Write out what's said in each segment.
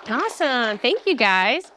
Awesome. Thank you, guys.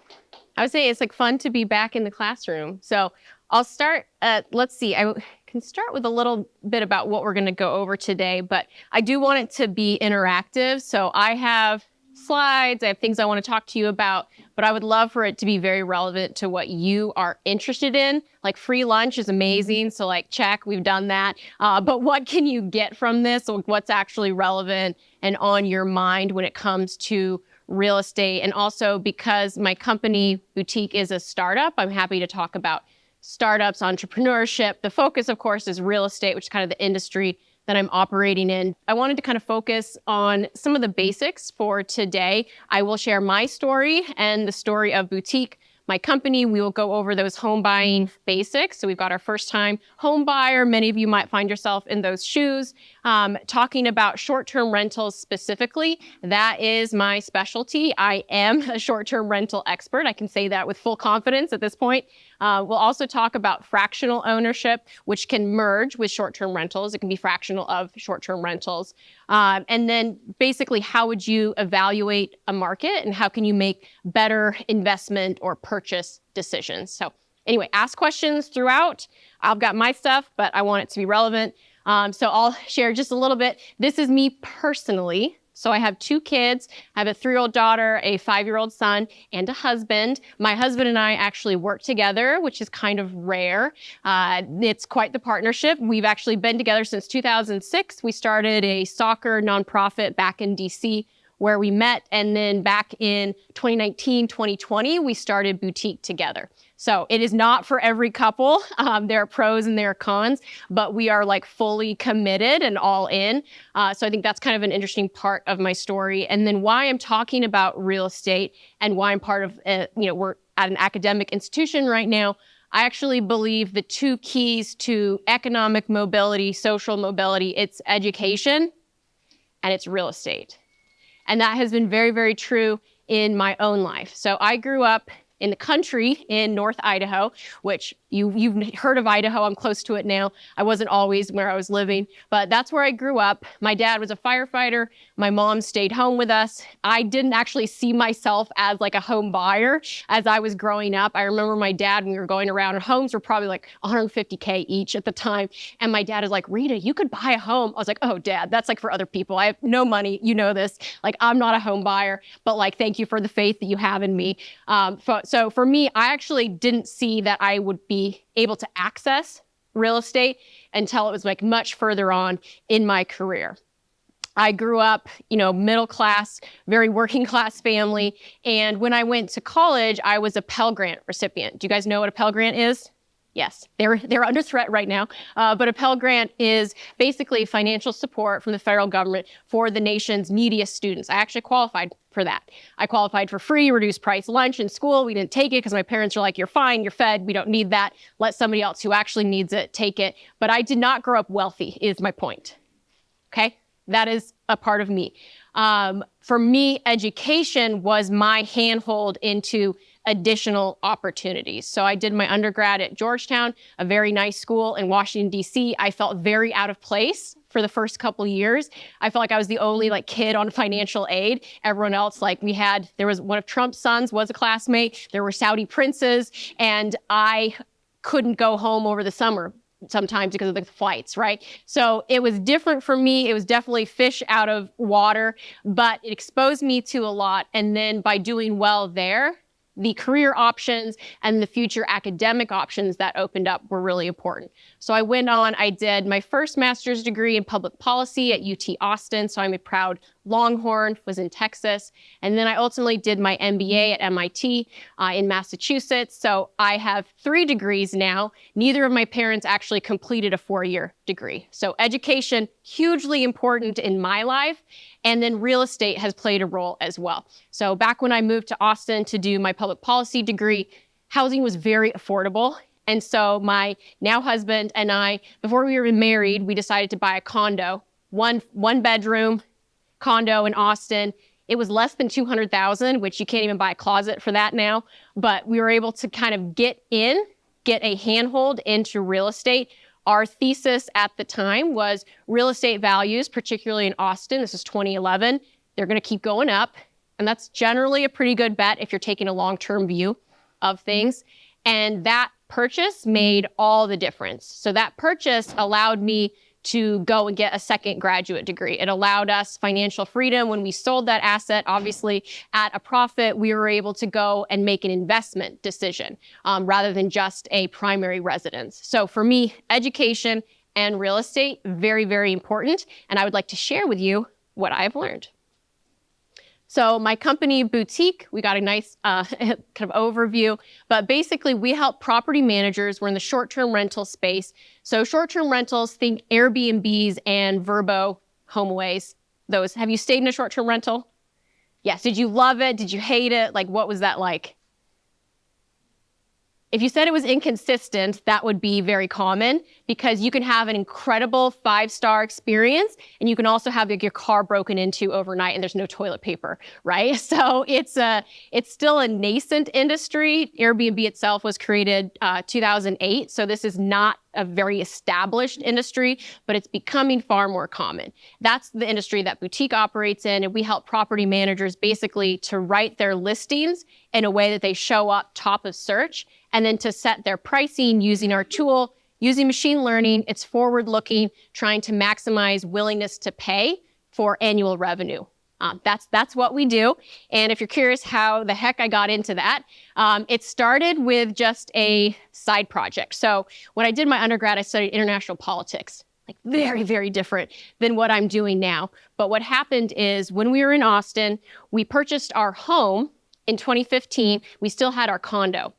I would say it's like fun to be back in the classroom. So I'll start, let's see, I can start with a little bit about what we're going to go over today, but I do want it to be interactive. So I have slides, I have things I want to talk to you about, but I would love for it to be very relevant to what you are interested in. Like free lunch is amazing. So like, check, we've done that. But what can you get from this? Or what's actually relevant and on your mind when it comes to real estate? And also because my company Boutique is a startup, I'm happy to talk about startups, entrepreneurship. The focus, of course, is real estate, which is kind of the industry that I'm operating in. I wanted to kind of focus on some of the basics for today. I will share my story and the story of Boutique, my company. We will go over those home buying basics. So we've got our first time home buyer. Many of you might find yourself in those shoes. Talking about short-term rentals specifically, that is my specialty. I am a short-term rental expert. I can say that with full confidence at this point. We'll also talk about fractional ownership, which can merge with short-term rentals. It can be fractional of short-term rentals. And then basically, how would you evaluate a market and how can you make better investment or purchase decisions? So anyway, ask questions throughout. I've got my stuff, but I want it to be relevant. So I'll share just a little bit. This is me personally. So I have 2 kids. I have a 3-year-old daughter, a 5-year-old son, and a husband. My husband and I actually work together, which is kind of rare. It's quite the partnership. We've actually been together since 2006. We started a soccer nonprofit back in DC where we met. And then back in 2019, 2020, we started Boutique together. So it is not for every couple. There are pros and there are cons, but we are like fully committed and all in. So I think that's kind of an interesting part of my story. And then why I'm talking about real estate and why I'm part of, we're at an academic institution right now. I actually believe the 2 keys to economic mobility, social mobility, it's education and it's real estate. And that has been very, very true in my own life. So I grew up in the country in North Idaho, which you've heard of Idaho. I'm close to it now. I wasn't always where I was living, but that's where I grew up. My dad was a firefighter. My mom stayed home with us. I didn't actually see myself as like a home buyer as I was growing up. I remember my dad, when we were going around, and homes were probably like $150K each at the time. And my dad is like, Rena, you could buy a home. I was like, oh, Dad, that's like for other people. I have no money. You know this. Like, I'm not a home buyer, but like, thank you for the faith that you have in me. So for me, I actually didn't see that I would be able to access real estate until it was like much further on in my career. I grew up, middle class, very working class family. And when I went to college, I was a Pell Grant recipient. Do you guys know what a Pell Grant is? Yes, they're under threat right now. But a Pell Grant is basically financial support from the federal government for the nation's neediest students. I actually qualified for that. I qualified for free, reduced price lunch in school. We didn't take it because my parents were like, you're fine, you're fed, we don't need that. Let somebody else who actually needs it take it. But I did not grow up wealthy, is my point. Okay? That is a part of me. For me, education was my handhold into additional opportunities. So I did my undergrad at Georgetown, a very nice school in Washington, D.C. I felt very out of place for the first couple of years. I felt like I was the only kid on financial aid. Everyone else, there was one of Trump's sons was a classmate. There were Saudi princes, and I couldn't go home over the summer sometimes because of the flights, right? So it was different for me. It was definitely fish out of water, but it exposed me to a lot. And then by doing well there, the career options and the future academic options that opened up were really important. So I went on, I did my first master's degree in public policy at UT Austin. So I'm a proud Longhorn, was in Texas. And then I ultimately did my MBA at MIT in Massachusetts. So I have 3 degrees now. Neither of my parents actually completed a 4-year degree. So education, hugely important in my life. And then real estate has played a role as well. So back when I moved to Austin to do my public policy degree, housing was very affordable. And so my now husband and I, before we were married, we decided to buy a condo, one bedroom condo in Austin. It was less than $200,000, which you can't even buy a closet for that now. But we were able to kind of get a handhold into real estate. Our thesis at the time was real estate values, particularly in Austin, this is 2011, they're going to keep going up. And that's generally a pretty good bet if you're taking a long-term view of things. And that purchase made all the difference. So that purchase allowed me to go and get a second graduate degree. It allowed us financial freedom. When we sold that asset, obviously at a profit, we were able to go and make an investment decision rather than just a primary residence. So for me, education and real estate, very, very important. And I would like to share with you what I've learned. So my company, Boutique, we got a nice kind of overview, but basically we help property managers. We're in the short-term rental space. So short-term rentals, think Airbnbs and Vrbo HomeAways. Those, have you stayed in a short-term rental? Yes, did you love it? Did you hate it? Like, what was that like? If you said it was inconsistent, that would be very common because you can have an incredible 5-star experience and you can also have like, your car broken into overnight and there's no toilet paper, right? So it's still a nascent industry. Airbnb itself was created 2008. So this is not a very established industry, but it's becoming far more common. That's the industry that Boutique operates in, and we help property managers basically to write their listings in a way that they show up top of search, and then to set their pricing using our tool, using machine learning. It's forward-looking, trying to maximize willingness to pay for annual revenue. That's what we do. And if you're curious how the heck I got into that, it started with just a side project. So when I did my undergrad, I studied international politics, like very, very different than what I'm doing now. But what happened is when we were in Austin, we purchased our home in 2015. We still had our condo.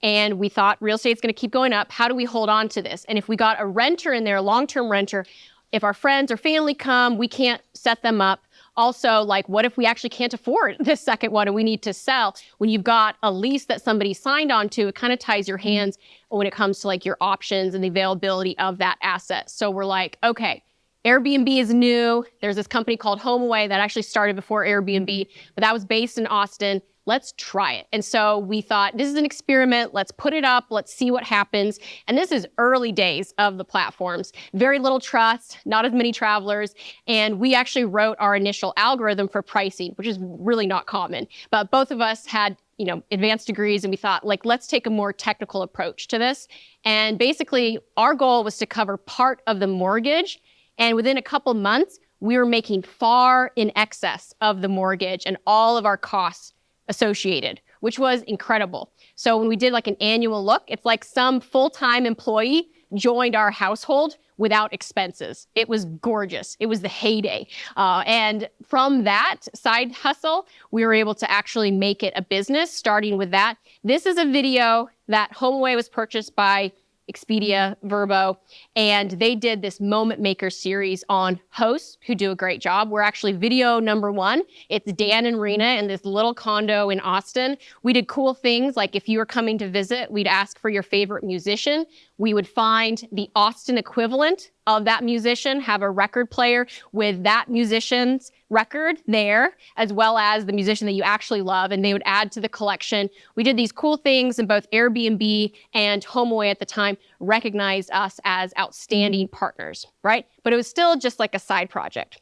And we thought real estate's going to keep going up. How do we hold on to this? And if we got a renter in there, a long-term renter, if our friends or family come, we can't set them up. Also, like, what if we actually can't afford this second one and we need to sell? When you've got a lease that somebody signed onto, it kind of ties your hands when it comes to like your options and the availability of that asset. So we're like, okay, Airbnb is new. There's this company called HomeAway that actually started before Airbnb, but that was based in Austin. Let's try it. And so we thought, this is an experiment. Let's put it up. Let's see what happens. And this is early days of the platforms. Very little trust, not as many travelers. And we actually wrote our initial algorithm for pricing, which is really not common. But both of us had, advanced degrees, and we thought, like, let's take a more technical approach to this. And basically, our goal was to cover part of the mortgage. And within a couple months, we were making far in excess of the mortgage and all of our costs associated, which was incredible. So when we did like an annual look, it's like some full-time employee joined our household without expenses. It was gorgeous. It was the heyday. And from that side hustle, we were able to actually make it a business, starting with that. This is a video that HomeAway was purchased by Expedia, Vrbo, and they did this Moment Maker series on hosts who do a great job. We're actually video number 1. It's Dan and Rena in this little condo in Austin. We did cool things like if you were coming to visit, we'd ask for your favorite musician. We would find the Austin equivalent of that musician, have a record player with that musician's record there, as well as the musician that you actually love, and they would add to the collection. We did these cool things, and both Airbnb and HomeAway at the time recognized us as outstanding partners, right? But it was still just like a side project.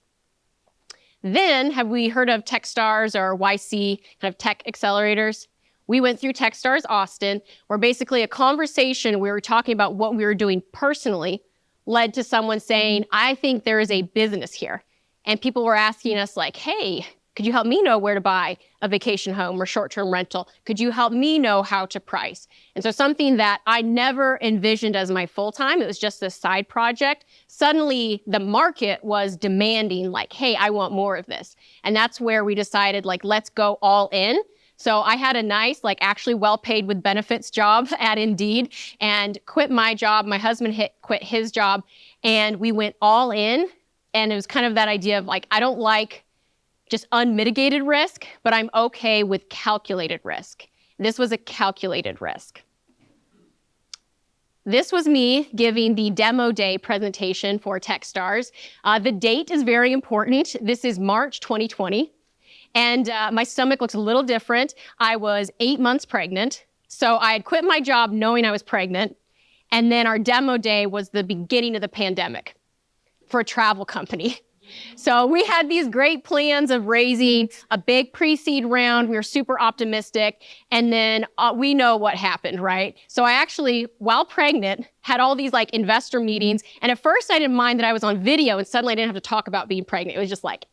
Then, have we heard of Techstars or YC, kind of tech accelerators? We went through Techstars Austin, where basically a conversation we were talking about what we were doing personally led to someone saying, I think there is a business here. And people were asking us like, hey, could you help me know where to buy a vacation home or short-term rental? Could you help me know how to price? And so something that I never envisioned as my full-time, it was just a side project. Suddenly the market was demanding like, hey, I want more of this. And that's where we decided like, let's go all in. So I had a nice, like actually well-paid with benefits job at Indeed and quit my job. My husband quit his job and we went all in. And it was kind of that idea of like, I don't like just unmitigated risk, but I'm okay with calculated risk. This was a calculated risk. This was me giving the demo day presentation for Techstars. The date is very important. This is March 2020. And my stomach looks a little different. I was 8 months pregnant. So I had quit my job knowing I was pregnant. And then our demo day was the beginning of the pandemic for a travel company. So we had these great plans of raising a big pre-seed round. We were super optimistic. And then we know what happened, right? So I actually, while pregnant, had all these like investor meetings. And at first I didn't mind that I was on video and suddenly I didn't have to talk about being pregnant. It was just like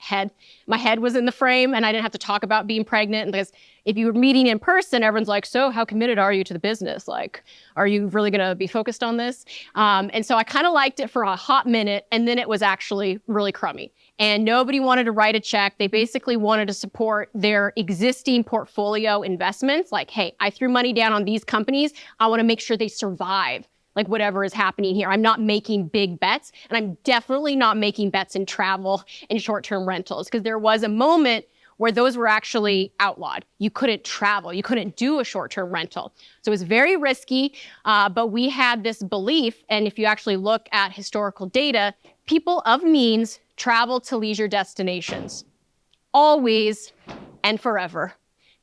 my head was in the frame and I didn't have to talk about being pregnant. Because if you were meeting in person, everyone's like, so how committed are you to the business? Like, are you really going to be focused on this? And so I kind of liked it for a hot minute. And then it was actually really crummy. And nobody wanted to write a check. They basically wanted to support their existing portfolio investments. Like, hey, I threw money down on these companies. I want to make sure they survive, like whatever is happening here. I'm not making big bets. And I'm definitely not making bets in travel and short-term rentals, because there was a moment where those were actually outlawed. You couldn't travel. You couldn't do a short-term rental. So it was very risky, but we had this belief, and if you actually look at historical data, people of means travel to leisure destinations, always and forever.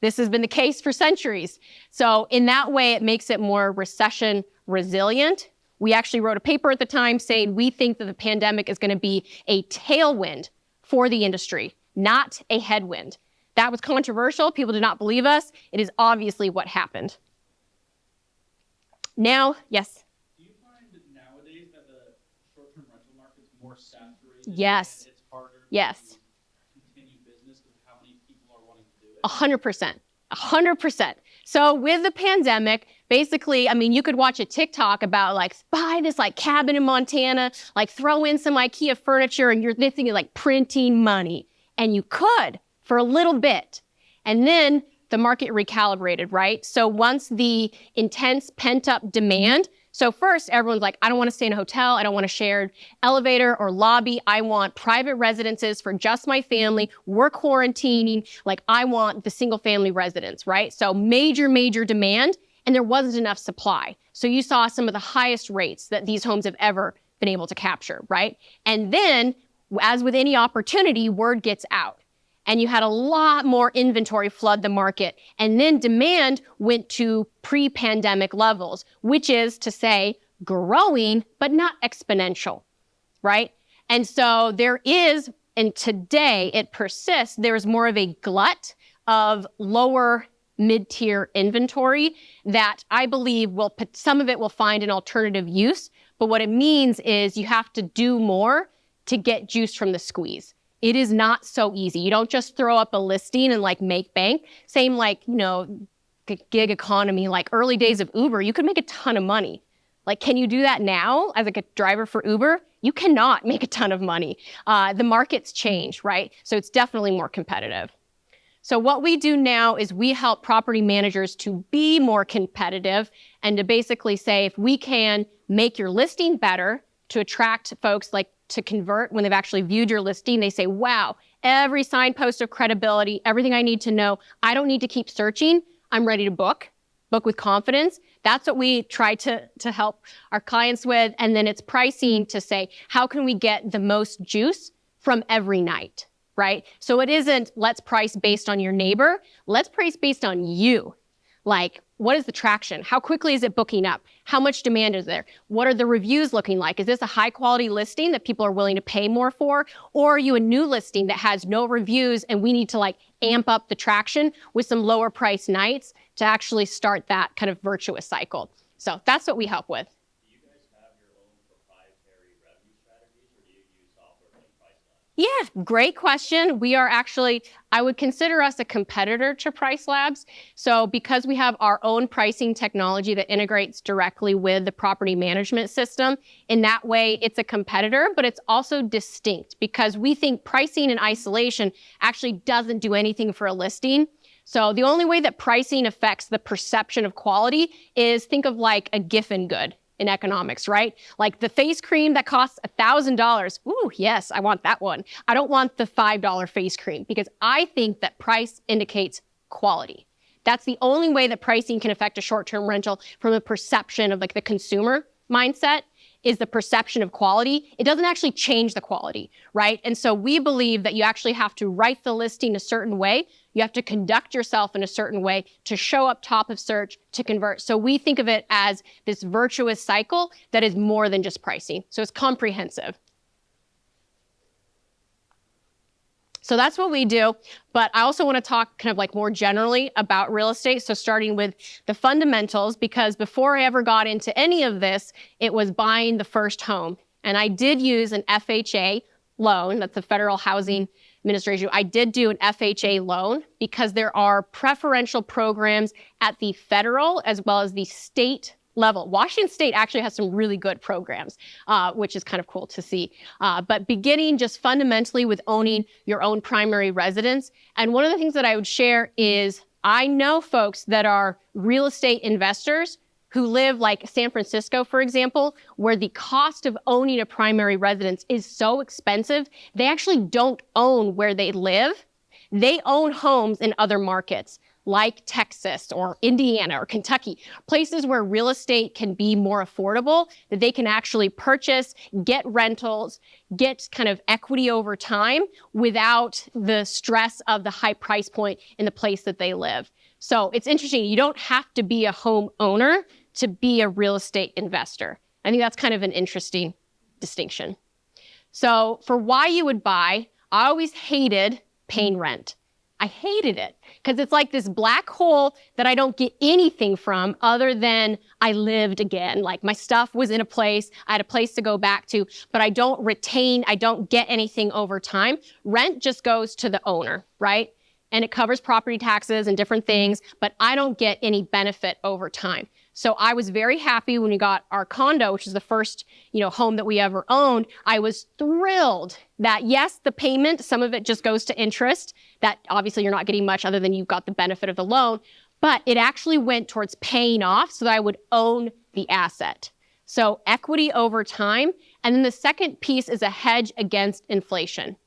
This has been the case for centuries. So in that way, it makes it more recession resilient. We actually wrote a paper at the time saying we think that the pandemic is going to be a tailwind for the industry, not a headwind. That was controversial. People did not believe us. It is obviously what happened. Now, yes? Do you find that nowadays that the short-term rental market is more saturated? Yes. And it's harder yes. to continue business because of how many people are wanting to do it? 100%. 100%. So with the pandemic, basically, I mean, you could watch a TikTok about like, buy this like cabin in Montana, like throw in some IKEA furniture and you're thinking like printing money. And you could for a little bit. And then the market recalibrated, right? So once the intense pent-up demand, so first everyone's like, I don't want to stay in a hotel. I don't want a shared elevator or lobby. I want private residences for just my family. We're quarantining. Like I want the single family residence, right? So major, major demand, and there wasn't enough supply. So you saw some of the highest rates that these homes have ever been able to capture, right? And then as with any opportunity, word gets out. And you had a lot more inventory flood the market. And then demand went to pre-pandemic levels, which is to say growing, but not exponential, right? And so there is, and today it persists, there's more of a glut of lower mid-tier inventory that I believe some of it will find an alternative use. But what it means is you have to do more to get juice from the squeeze. It is not so easy. You don't just throw up a listing and like make bank. Same like, gig economy, like early days of Uber, you could make a ton of money. Like, can you do that now as like a driver for Uber? You cannot make a ton of money. The market's changed, right? So it's definitely more competitive. So what we do now is we help property managers to be more competitive and to basically say, if we can make your listing better to attract folks like to convert when they've actually viewed your listing, they say, wow, every signpost of credibility, everything I need to know. I don't need to keep searching. I'm ready to book with confidence. That's what we try to help our clients with. And then it's pricing to say, how can we get the most juice from every night, right? So it isn't let's price based on your neighbor. Let's price based on you. Like, what is the traction? How quickly is it booking up? How much demand is there? What are the reviews looking like? Is this a high quality listing that people are willing to pay more for? Or are you a new listing that has no reviews and we need to like amp up the traction with some lower price nights to actually start that kind of virtuous cycle? So that's what we help with. Do you guys have your own proprietary revenue strategies or do you use software like PriceLab? Yeah, great question. We are actually, I would consider us a competitor to Price Labs. So because we have our own pricing technology that integrates directly with the property management system, in that way it's a competitor, but it's also distinct because we think pricing in isolation actually doesn't do anything for a listing. So the only way that pricing affects the perception of quality is think of like a Giffen good in economics, right? Like the face cream that costs $1,000. Ooh, yes, I want that one. I don't want the $5 face cream because I think that price indicates quality. That's the only way that pricing can affect a short-term rental from a perception of like the consumer mindset is the perception of quality. It doesn't actually change the quality, right? And so we believe that you actually have to write the listing a certain way. You have to conduct yourself in a certain way to show up top of search to convert. So we think of it as this virtuous cycle that is more than just pricing. So it's comprehensive. So that's what we do. But I also want to talk kind of like more generally about real estate. So starting with the fundamentals, because before I ever got into any of this, it was buying the first home. And I did use an FHA loan. That's the Federal Housing Administration. I did do an FHA loan because there are preferential programs at the federal as well as the state level. Washington State actually has some really good programs, which is kind of cool to see. But beginning just fundamentally with owning your own primary residence. And one of the things that I would share is I know folks that are real estate investors who live like San Francisco, for example, where the cost of owning a primary residence is so expensive, they actually don't own where they live. They own homes in other markets like Texas or Indiana or Kentucky, places where real estate can be more affordable, that they can actually purchase, get rentals, get kind of equity over time without the stress of the high price point in the place that they live. So it's interesting. You don't have to be a home owner to be a real estate investor. I think that's kind of an interesting distinction. So for why you would buy, I always hated paying rent. I hated it because it's like this black hole that I don't get anything from other than I lived again. Like my stuff was in a place, I had a place to go back to, but I don't get anything over time. Rent just goes to the owner, right? And it covers property taxes and different things, but I don't get any benefit over time. So I was very happy when we got our condo, which is the first, home that we ever owned. I was thrilled that yes, the payment, some of it just goes to interest. That obviously you're not getting much other than you've got the benefit of the loan, but it actually went towards paying off so that I would own the asset. So equity over time. And then the second piece is a hedge against inflation.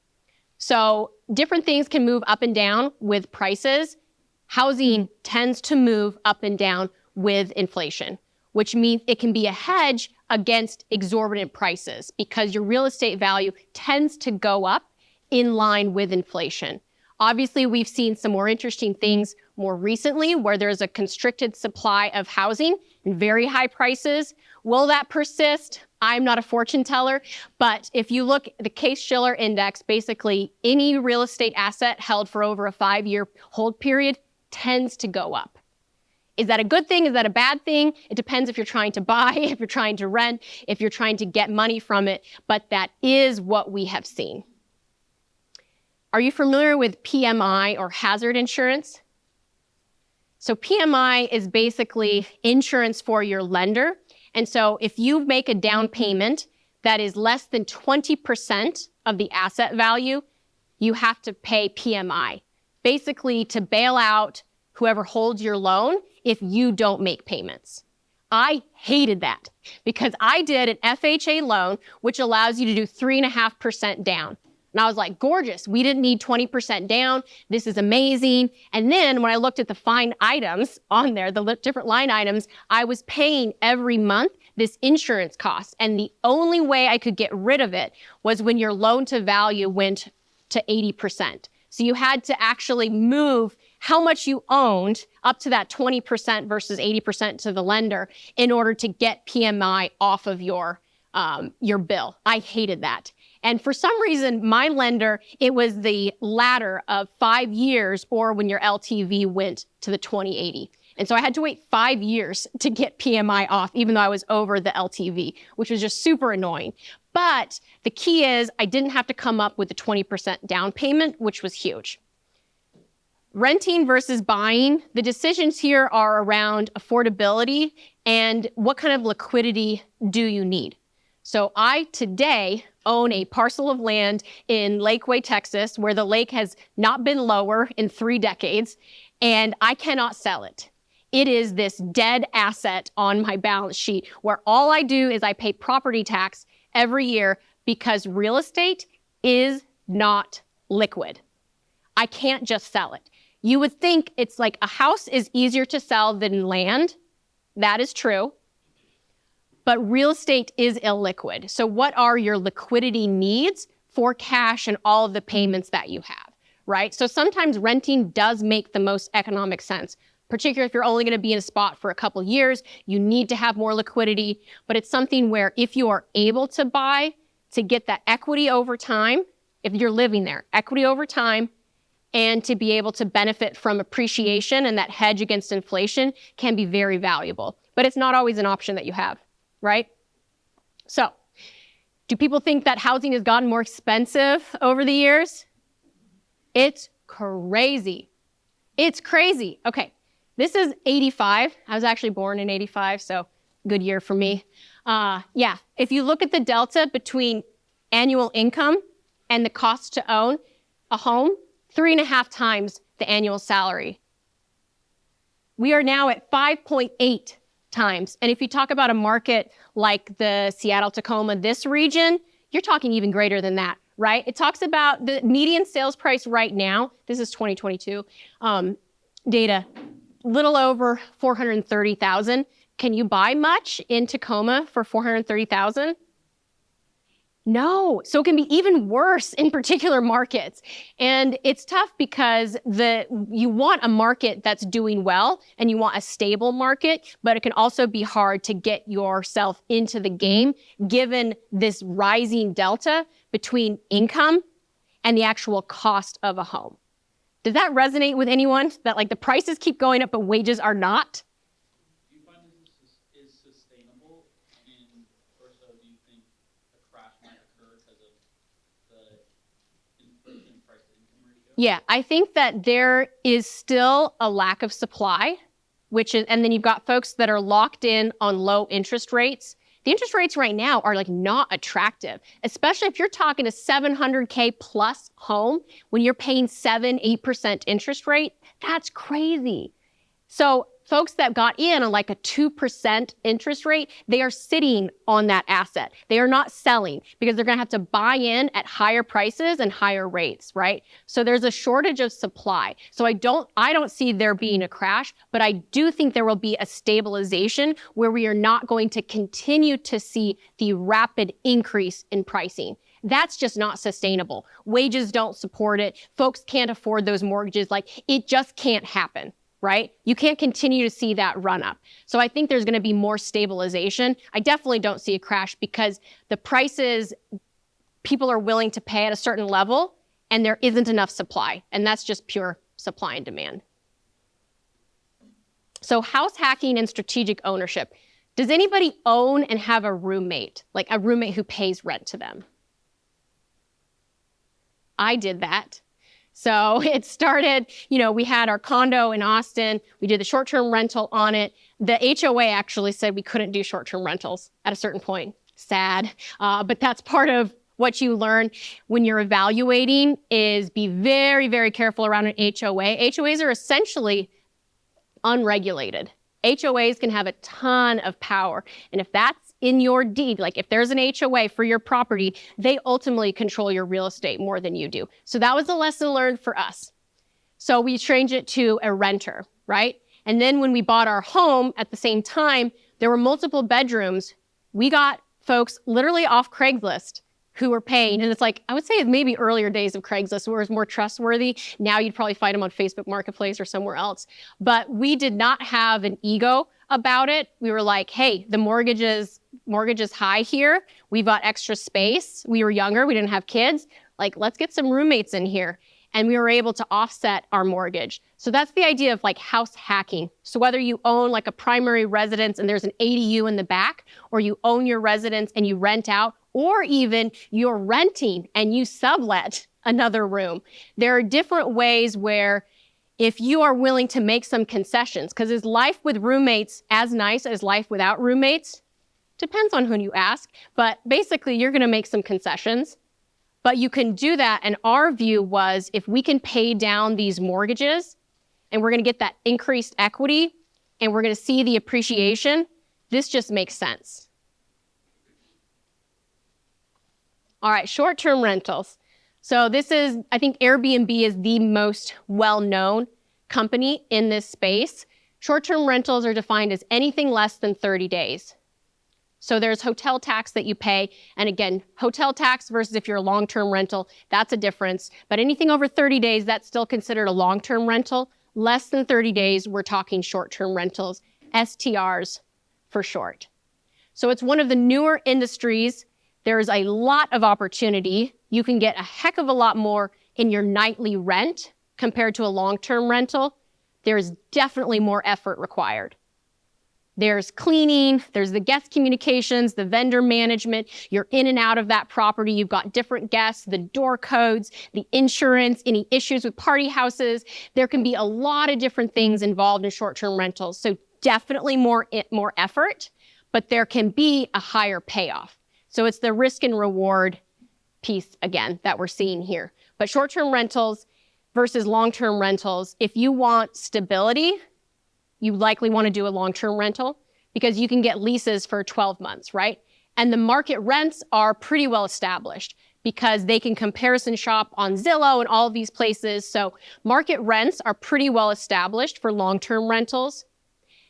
So different things can move up and down with prices. Housing tends to move up and down with inflation, which means it can be a hedge against exorbitant prices because your real estate value tends to go up in line with inflation. Obviously, we've seen some more interesting things more recently where there's a constricted supply of housing and very high prices. Will that persist? I'm not a fortune teller, but if you look at the Case-Shiller index, basically any real estate asset held for over a 5-year hold period tends to go up. Is that a good thing? Is that a bad thing? It depends if you're trying to buy, if you're trying to rent, if you're trying to get money from it, but that is what we have seen. Are you familiar with PMI or hazard insurance? So PMI is basically insurance for your lender. And so if you make a down payment that is less than 20% of the asset value, you have to pay PMI, basically to bail out whoever holds your loan if you don't make payments. I hated that because I did an FHA loan, which allows you to do 3.5% down. And I was like, gorgeous. We didn't need 20% down. This is amazing. And then when I looked at the fine items on there, the different line items, I was paying every month this insurance cost. And the only way I could get rid of it was when your loan to value went to 80%. So you had to actually move how much you owned up to that 20% versus 80% to the lender in order to get PMI off of your bill. I hated that. And for some reason, my lender, it was the latter of 5 years or when your LTV went to the 2080. And so I had to wait 5 years to get PMI off, even though I was over the LTV, which was just super annoying. But the key is I didn't have to come up with the 20% down payment, which was huge. Renting versus buying, the decisions here are around affordability and what kind of liquidity do you need. So I today own a parcel of land in Lakeway, Texas, where the lake has not been lower in 3 decades, and I cannot sell it. It is this dead asset on my balance sheet where all I do is I pay property tax every year because real estate is not liquid. I can't just sell it. You would think it's like a house is easier to sell than land. That is true. But real estate is illiquid. So what are your liquidity needs for cash and all of the payments that you have, right? So sometimes renting does make the most economic sense, particularly if you're only going to be in a spot for a couple years, you need to have more liquidity. But it's something where if you are able to buy to get that equity over time, if you're living there, equity over time, and to be able to benefit from appreciation and that hedge against inflation can be very valuable. But it's not always an option that you have, right? So, do people think that housing has gotten more expensive over the years? It's crazy. It's crazy. Okay, this is 85. I was actually born in 85, so good year for me. Yeah, if you look at the delta between annual income and the cost to own a home, 3.5 times the annual salary. We are now at 5.8 times. And if you talk about a market like the Seattle, Tacoma, this region, you're talking even greater than that, right? It talks about the median sales price right now. This is 2022 data, little over 430,000. Can you buy much in Tacoma for 430,000? No, so it can be even worse in particular markets. And it's tough because you want a market that's doing well and you want a stable market, but it can also be hard to get yourself into the game given this rising delta between income and the actual cost of a home. Does that resonate with anyone? That like the prices keep going up, but wages are not? Do you find this is sustainable? And or so do you think a crash might occur because of the inflation price to income ratio? Yeah, I think that there is still a lack of supply, and then you've got folks that are locked in on low interest rates. The interest rates right now are like not attractive, especially if you're talking a $700K plus home when you're paying 7-8% interest rate. That's crazy. So folks that got in on like a 2% interest rate, they are sitting on that asset. They are not selling because they're going to have to buy in at higher prices and higher rates, right? So there's a shortage of supply. So I don't see there being a crash, but I do think there will be a stabilization where we are not going to continue to see the rapid increase in pricing. That's just not sustainable. Wages don't support it. Folks can't afford those mortgages. Like it just can't happen. Right? You can't continue to see that run up. So I think there's going to be more stabilization. I definitely don't see a crash because the prices people are willing to pay at a certain level and there isn't enough supply. And that's just pure supply and demand. So house hacking and strategic ownership. Does anybody own and have a roommate, like a roommate who pays rent to them? I did that. So it started, we had our condo in Austin. We did the short-term rental on it. The HOA actually said we couldn't do short-term rentals at a certain point. Sad. But that's part of what you learn when you're evaluating is be very, very careful around an HOA. HOAs are essentially unregulated. HOAs can have a ton of power. And if that's in your deed, like if there's an HOA for your property, they ultimately control your real estate more than you do. So that was a lesson learned for us. So we changed it to a renter, right? And then when we bought our home at the same time, there were multiple bedrooms. We got folks literally off Craigslist who were paying. And it's like, I would say maybe earlier days of Craigslist where it was more trustworthy. Now you'd probably find them on Facebook Marketplace or somewhere else. But we did not have an ego about it. We were like, hey, the mortgage is high here. We've got extra space. We were younger. We didn't have kids. Like, let's get some roommates in here. And we were able to offset our mortgage. So that's the idea of like house hacking. So whether you own like a primary residence and there's an ADU in the back, or you own your residence and you rent out, or even you're renting and you sublet another room. There are different ways where if you are willing to make some concessions, because is life with roommates as nice as life without roommates? Depends on who you ask, but basically you're gonna make some concessions. But you can do that, and our view was if we can pay down these mortgages and we're gonna get that increased equity and we're gonna see the appreciation, this just makes sense. All right, short-term rentals. So this is, I think Airbnb is the most well-known company in this space. Short-term rentals are defined as anything less than 30 days. So there's hotel tax that you pay. And again, hotel tax versus if you're a long-term rental, that's a difference. But anything over 30 days, that's still considered a long-term rental. Less than 30 days, we're talking short-term rentals, STRs for short. So it's one of the newer industries there's a lot of opportunity. You can get a heck of a lot more in your nightly rent compared to a long-term rental. There's definitely more effort required. There's cleaning, there's the guest communications, the vendor management. You're in and out of that property. You've got different guests, the door codes, the insurance, any issues with party houses. There can be a lot of different things involved in short-term rentals. So definitely more effort, but there can be a higher payoff. So it's the risk and reward piece again that we're seeing here. But short-term rentals versus long-term rentals, if you want stability, you likely want to do a long-term rental because you can get leases for 12 months, right? And the market rents are pretty well established because they can comparison shop on Zillow and all of these places. So market rents are pretty well established for long-term rentals.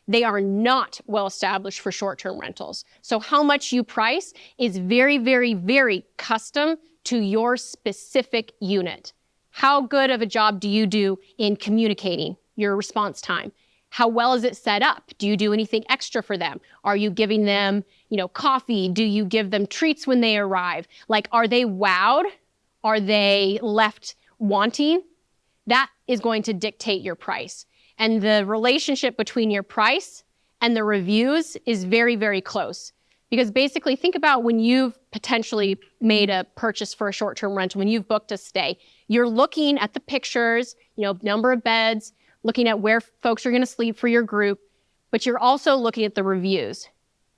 They are not well established for short-term rentals. So how much you price is very, very, very custom to your specific unit. How good of a job do you do in communicating your response time? How well is it set up? Do you do anything extra for them? Are you giving them, coffee? Do you give them treats when they arrive? Like, are they wowed? Are they left wanting? That is going to dictate your price. And the relationship between your price and the reviews is very, very close. Because basically, think about when you've potentially made a purchase for a short-term rental, when you've booked a stay, you're looking at the pictures, number of beds, looking at where folks are going to sleep for your group, but you're also looking at the reviews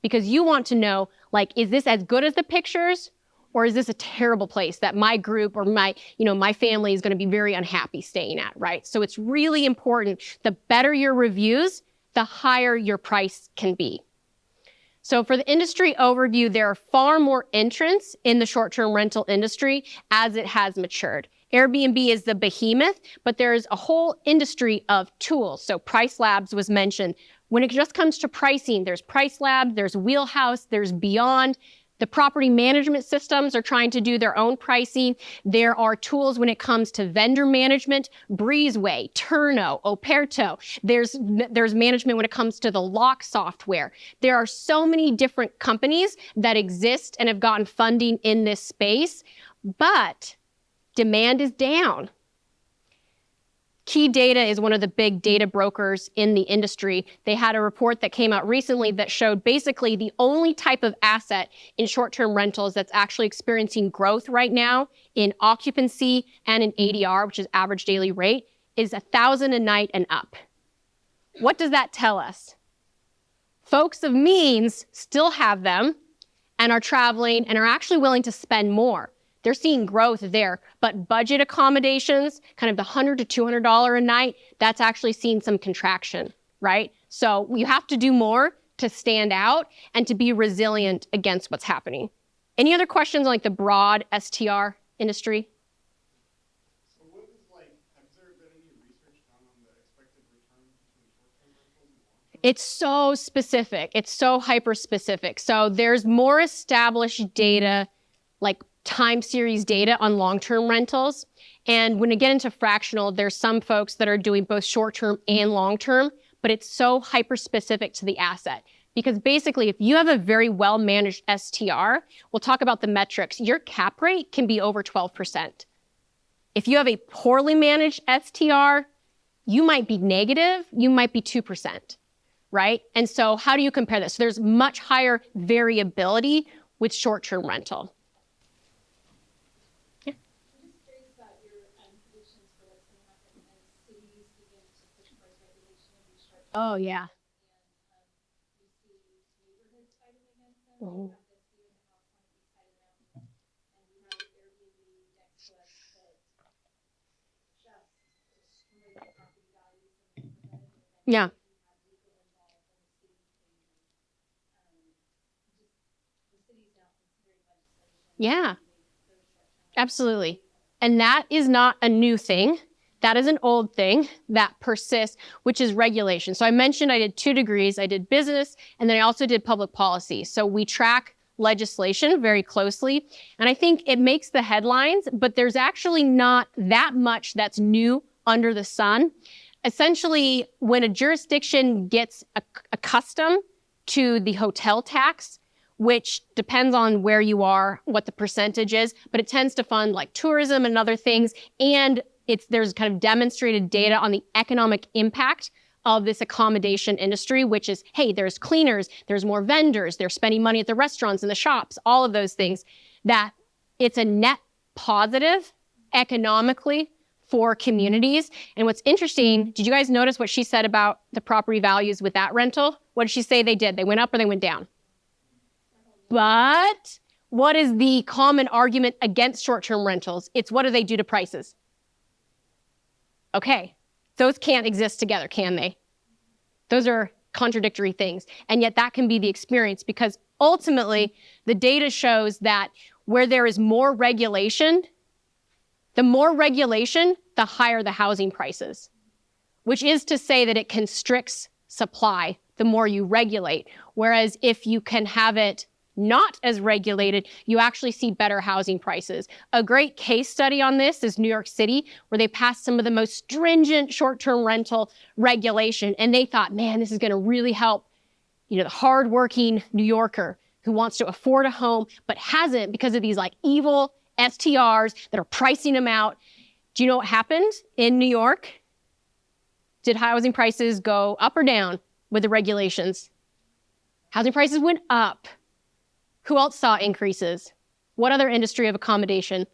because you want to know, is this as good as the pictures or is this a terrible place that my group or my family is going to be very unhappy staying at, right? So it's really important. The better your reviews, the higher your price can be. So for the industry overview, there are far more entrants in the short-term rental industry as it has matured. Airbnb is the behemoth, but there's a whole industry of tools. So Price Labs was mentioned. When it just comes to pricing, there's Price Labs, there's Wheelhouse, there's Beyond. The property management systems are trying to do their own pricing. There are tools when it comes to vendor management, Breezeway, Turno, Operto. There's management when it comes to the lock software. There are so many different companies that exist and have gotten funding in this space, but demand is down. Key Data is one of the big data brokers in the industry. They had a report that came out recently that showed basically the only type of asset in short-term rentals that's actually experiencing growth right now in occupancy and in ADR, which is average daily rate, is $1,000 a night and up. What does that tell us? Folks of means still have them and are traveling and are actually willing to spend more. They're seeing growth there, but budget accommodations, kind of the $100 to $200 a night, that's actually seeing some contraction, right? So you have to do more to stand out and to be resilient against what's happening. Any other questions on the broad STR industry? So what is has there been any research done on the expected return between short-term rentals and long-term? It's so specific. It's so hyper-specific. So there's more established data, like time series data on long-term rentals. And when you get into fractional, there's some folks that are doing both short-term and long-term, but it's so hyper-specific to the asset. Because basically, if you have a very well-managed STR, we'll talk about the metrics, your cap rate can be over 12%. If you have a poorly managed STR, you might be negative, you might be 2%, right? And so how do you compare this? So there's much higher variability with short-term rental. Oh, yeah. Mhm. Yeah. Yeah, absolutely. And that is not a new thing. That is an old thing that persists, which is regulation. So I mentioned I did 2 degrees. I did business, and then I also did public policy. So we track legislation very closely. And I think it makes the headlines, but there's actually not that much that's new under the sun. Essentially, when a jurisdiction gets accustomed to the hotel tax, which depends on where you are, what the percentage is, but it tends to fund like tourism and other things. And there's kind of demonstrated data on the economic impact of this accommodation industry, which is, hey, there's cleaners, there's more vendors, they're spending money at the restaurants and the shops, all of those things, that it's a net positive economically for communities. And what's interesting, did you guys notice what she said about the property values with that rental? What did she say they did? They went up or they went down? But what is the common argument against short-term rentals? It's what do they do to prices? Okay, those can't exist together, can they? Those are contradictory things. And yet that can be the experience, because ultimately the data shows that where there is more regulation, the more regulation, the higher the housing prices, which is to say that it constricts supply the more you regulate. Whereas if you can have it not as regulated, you actually see better housing prices. A great case study on this is New York City, where they passed some of the most stringent short-term rental regulation. And they thought, man, this is going to really help, the hardworking New Yorker who wants to afford a home, but hasn't because of these like evil STRs that are pricing them out. Do you know what happened in New York? Did housing prices go up or down with the regulations? Housing prices went up. Who else saw increases? What other industry of accommodation?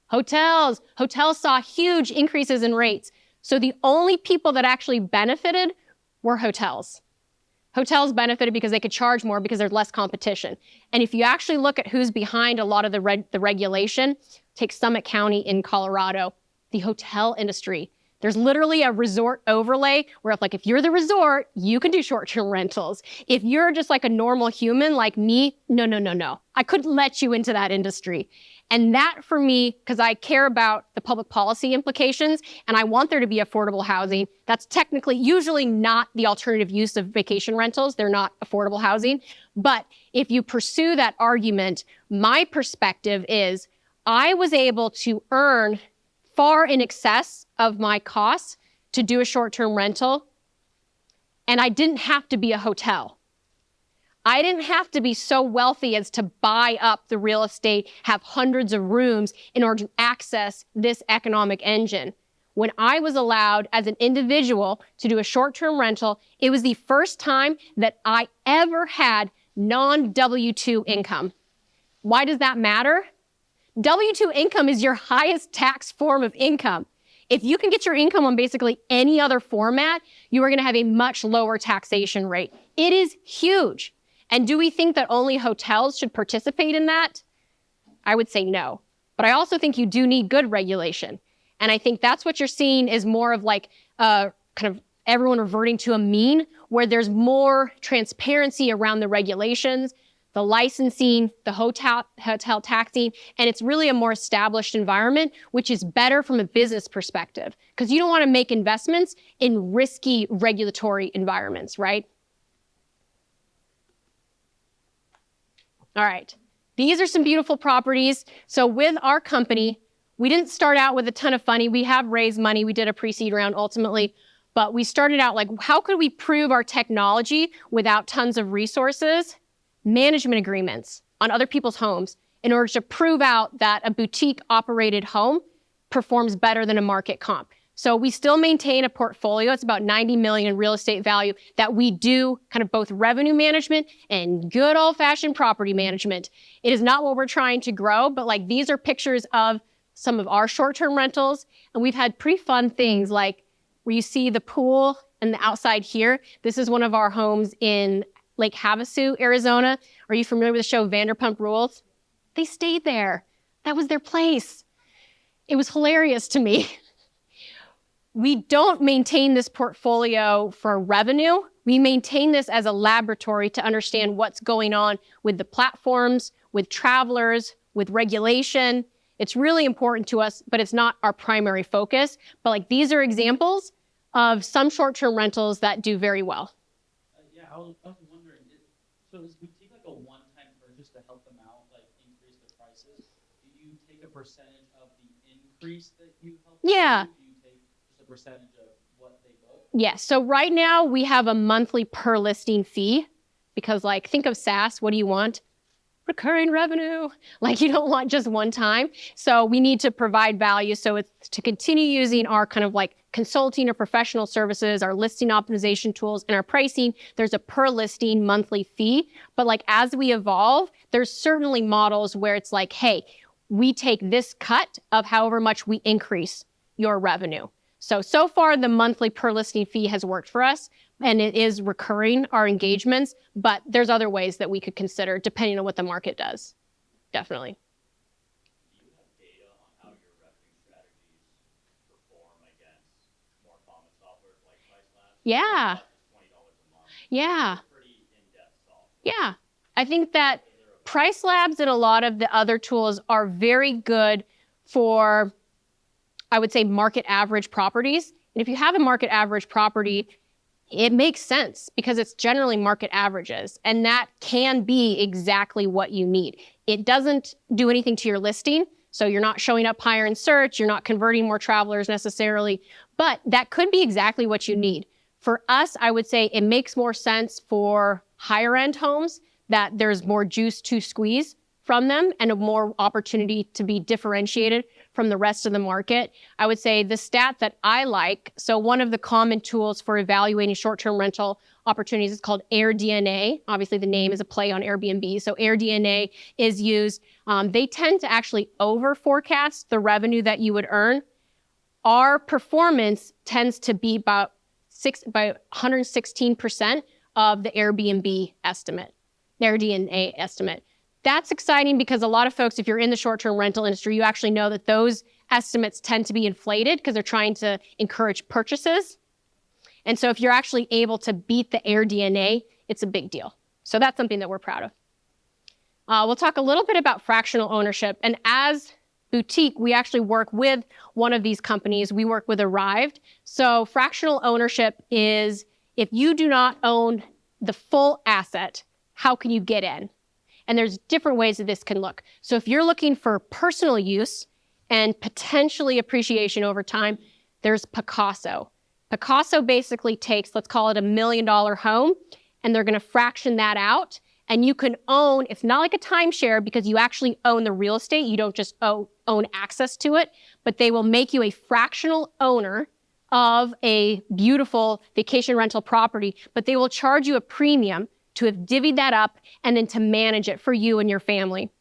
Hotels. Hotels saw huge increases in rates. So the only people that actually benefited were hotels. Hotels benefited because they could charge more because there's less competition. And if you actually look at who's behind a lot of the regulation, take Summit County in Colorado, the hotel industry. There's literally a resort overlay where if you're the resort, you can do short-term rentals. If you're just like a normal human like me, no. I couldn't let you into that industry. And that for me, because I care about the public policy implications and I want there to be affordable housing, that's technically usually not the alternative use of vacation rentals. They're not affordable housing. But if you pursue that argument, my perspective is I was able to earn far in excess of my costs to do a short-term rental, and I didn't have to be a hotel. I didn't have to be so wealthy as to buy up the real estate, have hundreds of rooms in order to access this economic engine. When I was allowed as an individual to do a short-term rental, it was the first time that I ever had non-W-2 income. Why does that matter? W-2 income is your highest tax form of income. If you can get your income on basically any other format, you are going to have a much lower taxation rate. It is huge. And do we think that only hotels should participate in that? I would say no. But I also think you do need good regulation. And I think that's what you're seeing is more of like kind of everyone reverting to a mean where there's more transparency around the regulations, the licensing, the hotel taxing, and it's really a more established environment, which is better from a business perspective, because you don't want to make investments in risky regulatory environments, right? All right, these are some beautiful properties. So with our company, we didn't start out with a ton of money. We have raised money. We did a pre-seed round ultimately, but we started out like, how could we prove our technology without tons of resources? Management agreements on other people's homes in order to prove out that a boutique operated home performs better than a market comp. So we still maintain a portfolio. It's about 90 million in real estate value that we do kind of both revenue management and good old fashioned property management. It is not what we're trying to grow, but like these are pictures of some of our short-term rentals. And we've had pretty fun things like where you see the pool and the outside here. This is one of our homes in Lake Havasu, Arizona. Are you familiar with the show Vanderpump Rules? They stayed there. That was their place. It was hilarious to me. We don't maintain this portfolio for revenue. We maintain this as a laboratory to understand what's going on with the platforms, with travelers, with regulation. It's really important to us, but it's not our primary focus. But like these are examples of some short-term rentals that do very well. I was wondering, so is boutique like a one-time purchase to help them out, like increase the prices? Do you take a percentage of the increase that you help them Yeah. do? Do you take just a percentage of what they book? Yes. So right now we have a monthly per listing fee because like, think of SaaS, what do you want? Recurring revenue. Like you don't want just one time. So we need to provide value. So it's to continue using our kind of like consulting or professional services, our listing optimization tools, and our pricing. There's a per listing monthly fee. But like as we evolve, there's certainly models where it's like, hey, we take this cut of however much we increase your revenue. So far the monthly per listing fee has worked for us, and it is recurring, our engagements, but there's other ways that we could consider depending on what the market does. Definitely. Do you have data on how your revenue strategies perform against more common software like PriceLabs? Yeah. $20 a month. Yeah. Pretty in-depth software. Yeah. I think that PriceLabs and a lot of the other tools are very good for, I would say, market average properties. And if you have a market average property, it makes sense because it's generally market averages, and that can be exactly what you need. It doesn't do anything to your listing, so you're not showing up higher in search, you're not converting more travelers necessarily, but that could be exactly what you need. For us, I would say it makes more sense for higher end homes that there's more juice to squeeze from them and a more opportunity to be differentiated from the rest of the market. I would say the stat that I like, so one of the common tools for evaluating short-term rental opportunities is called AirDNA. Obviously the name is a play on Airbnb. So AirDNA is used, they tend to actually over forecast the revenue that you would earn. Our performance tends to be about 116% of the Airbnb estimate, the AirDNA estimate. That's exciting because a lot of folks, if you're in the short-term rental industry, you actually know that those estimates tend to be inflated because they're trying to encourage purchases. And so if you're actually able to beat the AirDNA, it's a big deal. So that's something that we're proud of. We'll talk a little bit about fractional ownership. And as Boutique, we actually work with one of these companies. We work with Arrived. So fractional ownership is if you do not own the full asset, how can you get in? And there's different ways that this can look. So if you're looking for personal use and potentially appreciation over time, there's Picasso. Picasso basically takes, let's call it $1 million home, and they're gonna fraction that out. And you can own, it's not like a timeshare because you actually own the real estate. You don't just own access to it, but they will make you a fractional owner of a beautiful vacation rental property, but they will charge you a premium to have divvied that up and then to manage it for you and your family.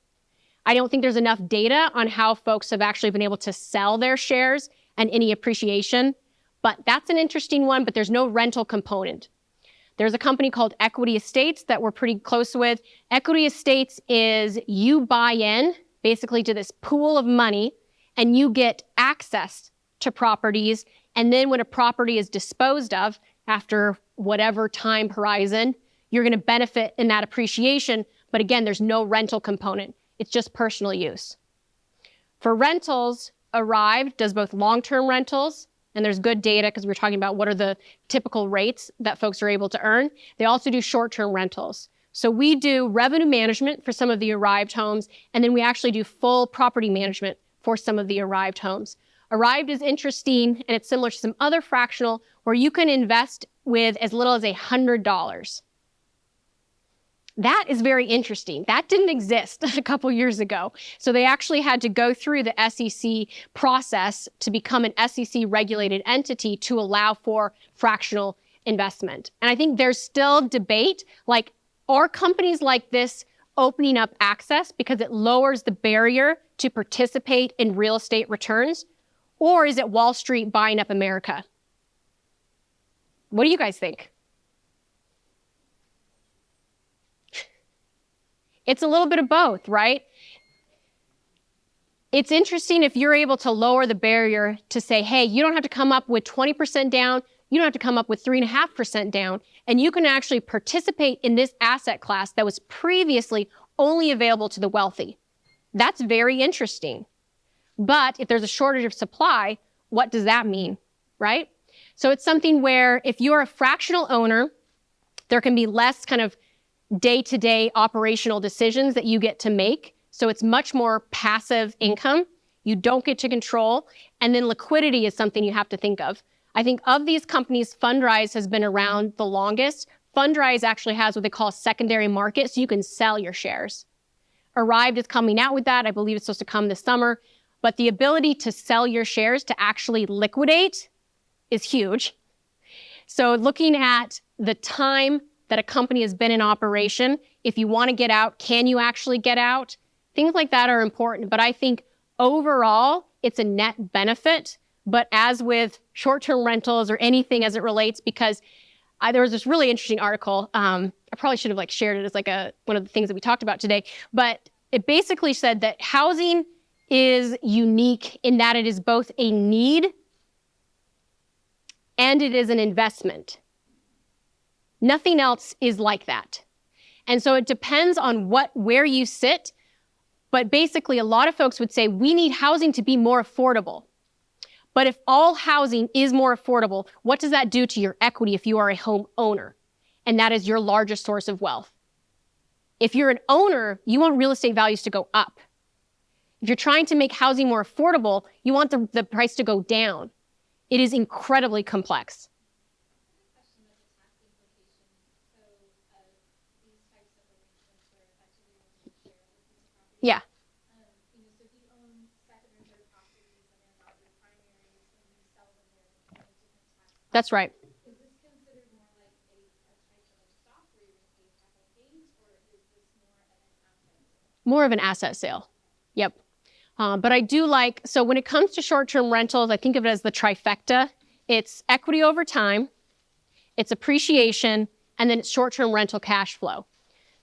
I don't think there's enough data on how folks have actually been able to sell their shares and any appreciation, but that's an interesting one, but there's no rental component. There's a company called Equity Estates that we're pretty close with. Equity Estates is you buy in basically to this pool of money and you get access to properties. And then when a property is disposed of after whatever time horizon, you're going to benefit in that appreciation. But again, there's no rental component. It's just personal use. For rentals, Arrived does both long-term rentals, and there's good data because we're talking about what are the typical rates that folks are able to earn. They also do short-term rentals. So we do revenue management for some of the Arrived homes, and then we actually do full property management for some of the Arrived homes. Arrived is interesting, and it's similar to some other fractional where you can invest with as little as $100. That is very interesting. That didn't exist a couple years ago. So they actually had to go through the SEC process to become an SEC regulated entity to allow for fractional investment. And I think there's still debate, like, are companies like this opening up access because it lowers the barrier to participate in real estate returns? Or is it Wall Street buying up America? What do you guys think? It's a little bit of both, right? It's interesting if you're able to lower the barrier to say, hey, you don't have to come up with 20% down, you don't have to come up with 3.5% down, and you can actually participate in this asset class that was previously only available to the wealthy. That's very interesting. But if there's a shortage of supply, what does that mean, right? So it's something where if you're a fractional owner, there can be less kind of day-to-day operational decisions that you get to make. So it's much more passive income. You don't get to control. And then liquidity is something you have to think of. I think of these companies, Fundrise has been around the longest. Fundrise actually has what they call a secondary market, so you can sell your shares. Arrived is coming out with that. I believe it's supposed to come this summer. But the ability to sell your shares to actually liquidate is huge. So looking at the time that a company has been in operation, if you want to get out, can you actually get out? Things like that are important. But I think overall, it's a net benefit. But as with short-term rentals or anything as it relates, because there was this really interesting article. I probably should have shared it as one of the things that we talked about today. But it basically said that housing is unique in that it is both a need and it is an investment. Nothing else is like that. And so it depends on where you sit. But basically, a lot of folks would say we need housing to be more affordable. But if all housing is more affordable, what does that do to your equity if you are a home owner? And that is your largest source of wealth. If you're an owner, you want real estate values to go up. If you're trying to make housing more affordable, you want the price to go down. It is incredibly complex. Yeah. That's right. Is this considered more like a type of stock where you're going to pay capital gains, or is this more of an asset sale? More of an asset sale. Yep. But I do so when it comes to short-term rentals, I think of it as the trifecta. It's equity over time, it's appreciation, and then it's short-term rental cash flow.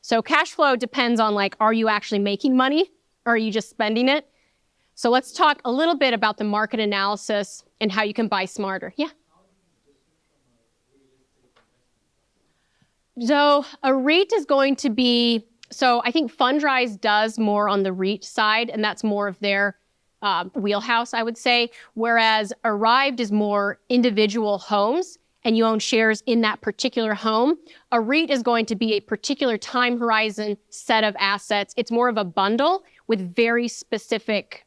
So cash flow depends on are you actually making money or are you just spending it? So let's talk a little bit about the market analysis and how you can buy smarter. Yeah. So a REIT is going to be, I think Fundrise does more on the REIT side, and that's more of their wheelhouse, I would say, whereas Arrived is more individual homes, and you own shares in that particular home. A REIT is going to be a particular time horizon set of assets. It's more of a bundle with very specific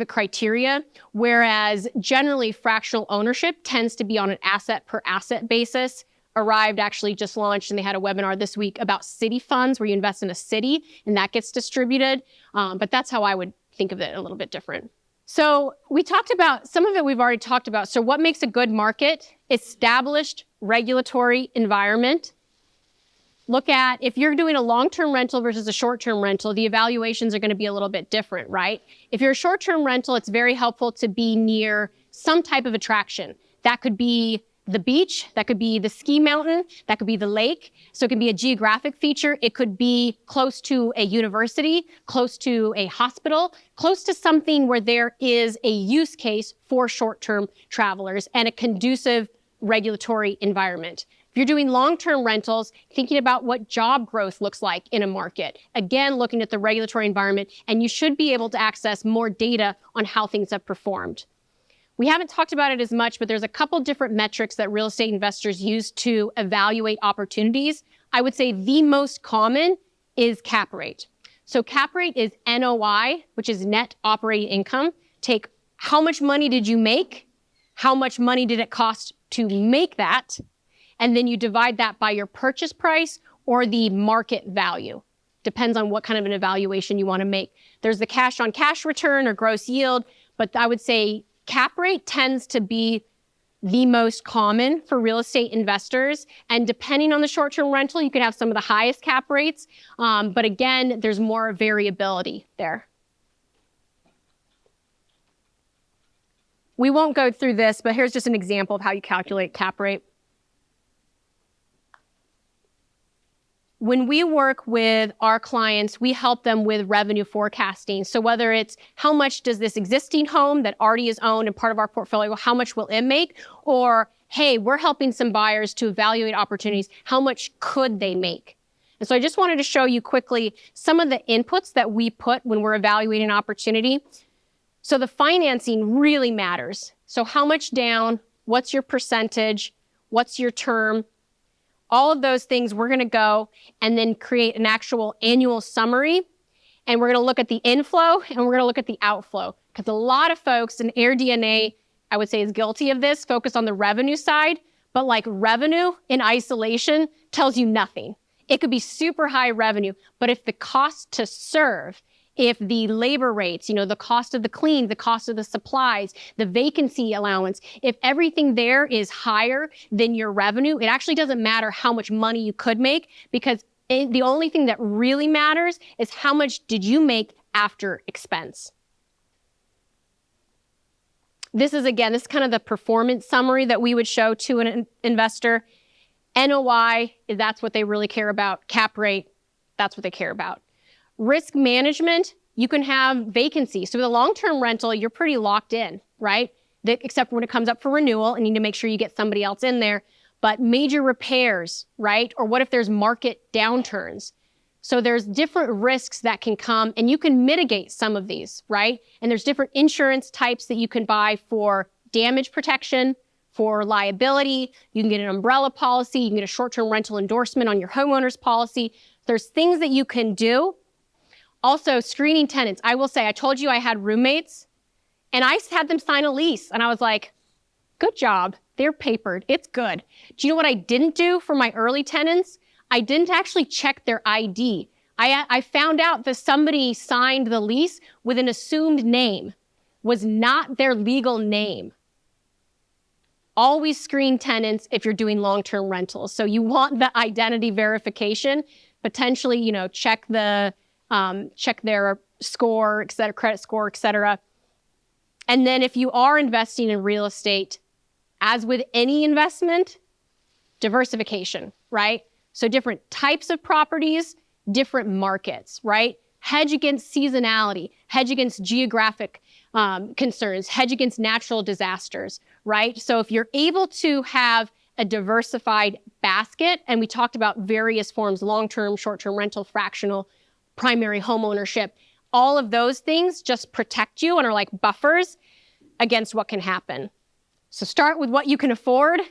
criteria, whereas generally fractional ownership tends to be on an asset per asset basis. Arrived actually just launched, and they had a webinar this week about city funds where you invest in a city and that gets distributed. But that's how I would think of it a little bit different. So we talked about, some of it we've already talked about. So what makes a good market? Established regulatory environment. Look at, if you're doing a long-term rental versus a short-term rental, the evaluations are going to be a little bit different, right? If you're a short-term rental, it's very helpful to be near some type of attraction. That could be the beach, that could be the ski mountain, that could be the lake. So it can be a geographic feature. It could be close to a university, close to a hospital, close to something where there is a use case for short-term travelers and a conducive regulatory environment. If you're doing long-term rentals, thinking about what job growth looks like in a market. Again, looking at the regulatory environment, and you should be able to access more data on how things have performed. We haven't talked about it as much, but there's a couple different metrics that real estate investors use to evaluate opportunities. I would say the most common is cap rate. So cap rate is NOI, which is net operating income. Take how much money did you make? How much money did it cost to make that? And then you divide that by your purchase price or the market value. Depends on what kind of an evaluation you want to make. There's the cash on cash return or gross yield, but I would say cap rate tends to be the most common for real estate investors. And depending on the short-term rental, you can have some of the highest cap rates. But again, there's more variability there. We won't go through this, but here's just an example of how you calculate cap rate. When we work with our clients, we help them with revenue forecasting. So whether it's how much does this existing home that already is owned and part of our portfolio, how much will it make? Or, hey, we're helping some buyers to evaluate opportunities. How much could they make? And so I just wanted to show you quickly some of the inputs that we put when we're evaluating an opportunity. So the financing really matters. So how much down? What's your percentage? What's your term? All of those things, we're going to go and then create an actual annual summary. And we're going to look at the inflow and we're going to look at the outflow. Because a lot of folks, and AirDNA, I would say, is guilty of this, focus on the revenue side, But like revenue in isolation tells you nothing. It could be super high revenue, but if the cost to serve, if the labor rates, the cost of the clean, the cost of the supplies, the vacancy allowance, if everything there is higher than your revenue, it actually doesn't matter how much money you could make, because the only thing that really matters is how much did you make after expense. This is kind of the performance summary that we would show to an investor. NOI, that's what they really care about. Cap rate, that's what they care about. Risk management, you can have vacancy. So with a long-term rental, you're pretty locked in, right? Except when it comes up for renewal, and you need to make sure you get somebody else in there. But major repairs, right? Or what if there's market downturns? So there's different risks that can come, and you can mitigate some of these, right? And there's different insurance types that you can buy for damage protection, for liability. You can get an umbrella policy. You can get a short-term rental endorsement on your homeowner's policy. There's things that you can do. Also, screening tenants. I will say, I told you I had roommates, and I had them sign a lease, and I was like, good job. They're papered. It's good. Do you know what I didn't do for my early tenants? I didn't actually check their ID. I found out that somebody signed the lease with an assumed name, was not their legal name. Always screen tenants if you're doing long-term rentals. So you want the identity verification, potentially, check their score, et cetera, credit score, et cetera. And then if you are investing in real estate, as with any investment, diversification, right? So different types of properties, different markets, right? Hedge against seasonality, hedge against geographic concerns, hedge against natural disasters, right? So if you're able to have a diversified basket, and we talked about various forms, long-term, short-term rental, fractional, primary home ownership, all of those things just protect you and are like buffers against what can happen. So start with what you can afford.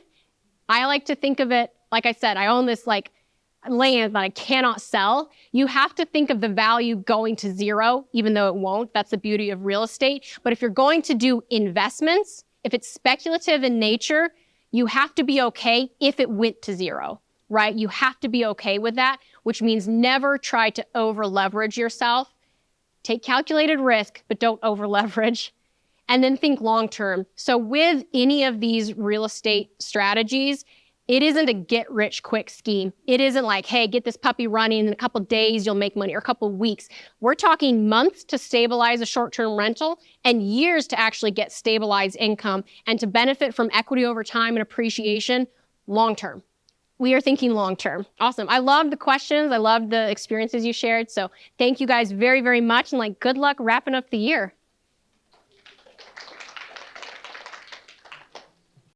I like to think of it, like I said, I own this land that I cannot sell. You have to think of the value going to zero, even though it won't. That's the beauty of real estate. But if you're going to do investments, if it's speculative in nature, you have to be okay if it went to zero, right? You have to be okay with that, which means never try to over leverage yourself. Take calculated risk, but don't over leverage. And then think long-term. So with any of these real estate strategies, it isn't a get-rich-quick scheme. It isn't like, hey, get this puppy running, in a couple days you'll make money, or a couple weeks. We're talking months to stabilize a short-term rental and years to actually get stabilized income and to benefit from equity over time and appreciation long-term. We are thinking long-term. Awesome. I love the questions. I love the experiences you shared. So thank you guys very, very much, and good luck wrapping up the year.